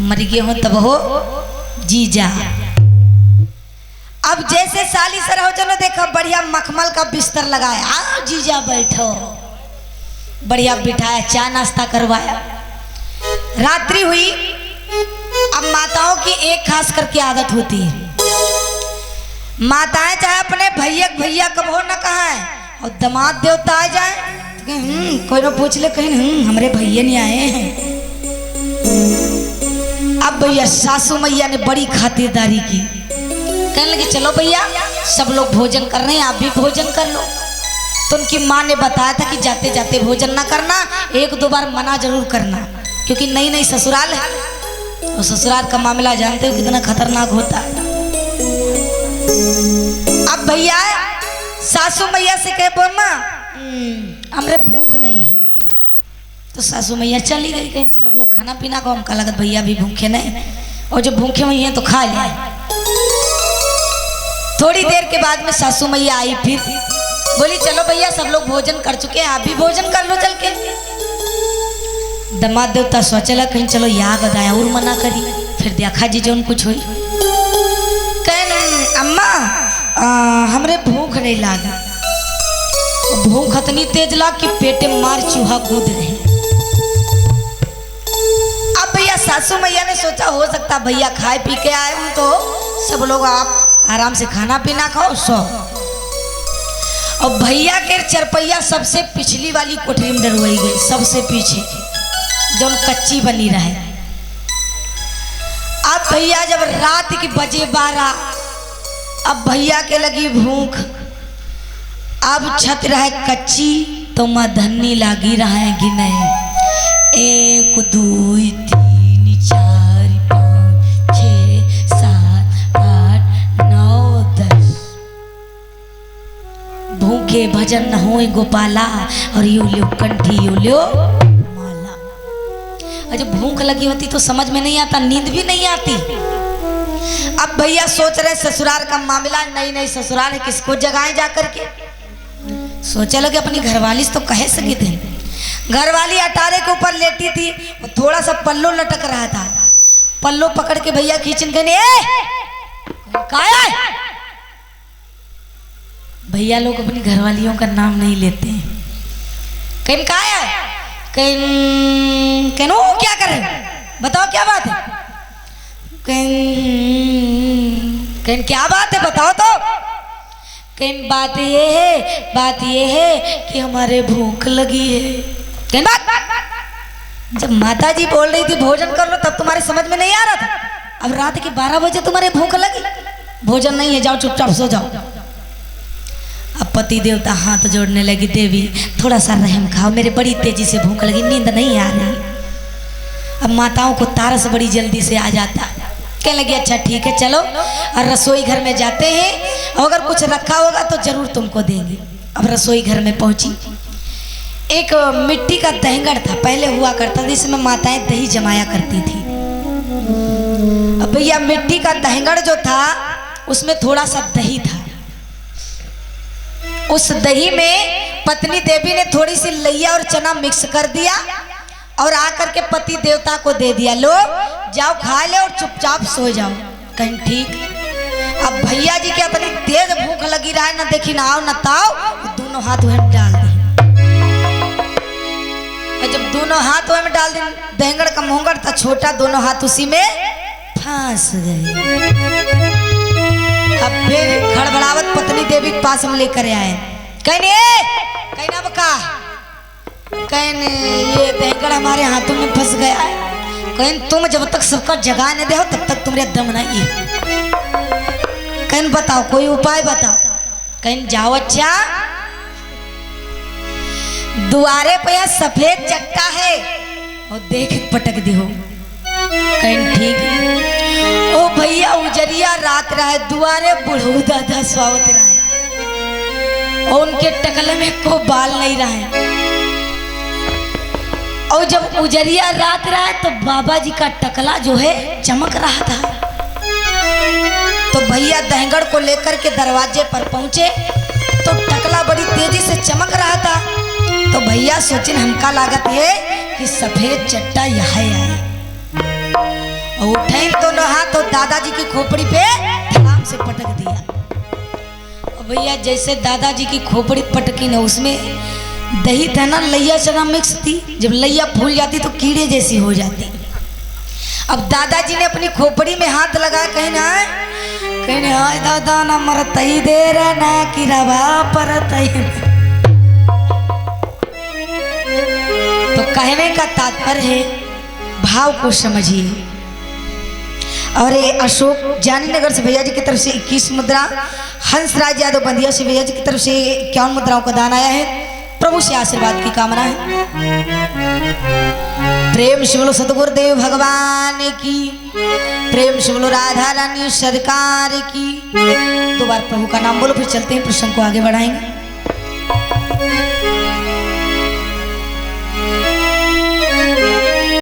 मर गए हो तब हो जीजा। अब जैसे साली सर हो चलो देखो बढ़िया मखमल का बिस्तर लगाया, आओ जीजा बैठो, बढ़िया बिठाया, चाय नाश्ता करवाया। रात्रि हुई। अब माताओं की एक खास करके आदत होती है, माताएं चाहे अपने भैया कब हो न कहा है, और दामाद देवता आ जाए कोई ना पूछ ले कहीं हमारे भैया नहीं आए हैं। अब भैया सासू मैया ने बड़ी खातिरदारी की, कहने लगे चलो भैया सब लोग भोजन कर रहे हैं, आप भी भोजन कर लो। तो उनकी माँ ने बताया था कि जाते जाते भोजन ना करना, एक दो बार मना जरूर करना, क्योंकि नई नई ससुराल है और ससुराल का मामला जानते हो कितना खतरनाक होता है। अब भैया सासू मैया से कहे बोमा हमरे भूख नहीं है, तो सासू मैया चली गई, कहीं सब लोग खाना पीना को हमका लगत भैया भी भूखे नहीं, और जब भूखे हुई हैं तो खा लिया। थोड़ी देर के बाद में सासू मैया आई, फिर बोली चलो भैया सब लोग भोजन कर चुके हैं, आप भी भोजन कर लो चल के। दामाद देवता सोचला कहीं चलो याद बताया और मना करी, फिर देखा जी जो कुछ हुई। कहने अम्मा हमरे भूख नहीं लागा, भूख इतनी तेज लाग कि पेटे मार चूहा कूद रहे। अब भैया सासू मैया ने सोचा हो सकता भैया खाए पी के आए हूं तो सब लोग आप आराम से खाना पीना खाओ सो। और भैया के चरपैया सबसे पिछली वाली कोठरी में डरवाई गई, सबसे पीछे जो कच्ची बनी रहे। अब भैया जब रात की बजे 12, अब भैया के लगी भूख, अब छत रहे कच्ची तो मधन्नी लागी रहे गिने 1 2 3 4 5 6 7 8 9 10 भूखे भजन न होए गोपाला और यू लियो कंठी यू लियो माला। और जब भूख लगी होती तो समझ में नहीं आता, नींद भी नहीं आती। अब भैया सोच रहे ससुराल का मामला, नई नई ससुराल है, किसको जगाए जा करके। सोचा लगे अपनी घरवाली तो कहे सके थे, घरवाली अटारे के ऊपर लेटी थी, थोड़ा सा पल्लो लटक रहा था, पल्लो पकड़ के भैया खींचन कहने काया। भैया लोग अपनी घरवालियों का नाम नहीं लेते हैं, कहीं काया कहीं कहनो क्या करे बताओ क्या बात है, कहीं क्या बात है बताओ तो। कहीं बात ये है कि हमारे भूख लगी है। कहीं बात जब माता जी बोल रही थी भोजन कर लो तब तुम्हारे समझ में नहीं आ रहा था, अब रात के 12 बजे तुम्हारे भूख लगी, भोजन नहीं है जाओ चुपचाप सो जाओ। अब पति देवता हाथ जोड़ने लगी, देवी थोड़ा सा रहम खाओ, मेरे बड़ी तेजी से भूख लगी, नींद नहीं आ रही। अब माताओं को तारस बड़ी जल्दी से आ जाता, कहने लगी अच्छा ठीक है चलो और रसोई घर में जाते हैं, और अगर कुछ रखा होगा तो जरूर तुमको देंगे। अब रसोई घर में पहुंची, एक मिट्टी का दहंगड़ था, पहले हुआ करता था, जिसमें माताएं दही जमाया करती थी। अब भैया मिट्टी का दहंगड़ जो था उसमें थोड़ा सा दही था, उस दही में पत्नी देवी ने थोड़ी सी लैया और चना मिक्स कर दिया और आकर के पति देवता को दे दिया, लो जाओ खा ले और चुपचाप सो जाओ। कहीं ठीक। अब भैया जी के अपनी तेज भूख लगी रहा है, ना देखी ना आओ ना ताओ, दोनों हाथ वह डाल दिए। और जब दोनों हाथ वह में डाल दिए, दहंगड़ का मोहंगड़ था छोटा, दोनों हाथ उसी में फंस गए। अब फिर खड़बड़ावत पत्नी देवी के पास हम लेकर आए, कहने ना बका, कहने ये दहंगड़ हमारे हाथों में फंस गया है, कहने तुम जब तक सबका जगा नहीं दे हो तब तक तुम्हारे दम नहीं है, कहने बताओ कोई उपाय बताओ। कहने जाओ अच्छा दुआरे पे यह सफेद चट्टा है और देख पटक दे हो। कहने ठीक है। ओ भैया उजरिया रात रहे, दुआरे बुढ़ऊ दादा स्वावत रहे और उनके टकले में को बाल नहीं रहे। और जब उजरिया रात रहा तो बाबा जी का टकला जो है चमक रहा था। तो भैया दहंगड़ को लेकर के दरवाजे पर पहुंचे तो टकला बड़ी तेजी से चमक रहा था। तो भैया सोचे हमका लागत है कि सफेद चट्टा यहाँ आए और उठे तो नहा तो दादाजी की खोपड़ी पे धड़ाम से पटक दिया। और भैया जैसे दादाजी की खोपड़ी पटकी ना, उसमें दही था ना, लैया चना मिक्स थी, जब लैया फूल जाती तो कीड़े जैसी हो जाती। अब दादाजी ने अपनी खोपड़ी में हाथ लगाया, कहने हाय दादा ना मरतई दे रहा ना कि रवा परतई। तो कहने का तात्पर्य है, भाव को समझिए। और ये अशोक जानी नगर से भैया जी की तरफ से 21 मुद्रा, हंसराज यादव बंदिया से भैया जी की तरफ से 51 मुद्राओं का दान आया है। प्रभु से आशीर्वाद की कामना है। प्रेम से बोलो सतगुरुदेव भगवान की, प्रेम से बोलो राधा रानी सरकार की। दो बार प्रभु का नाम बोलो, फिर चलते हैं प्रसंग को आगे बढ़ाएंगे।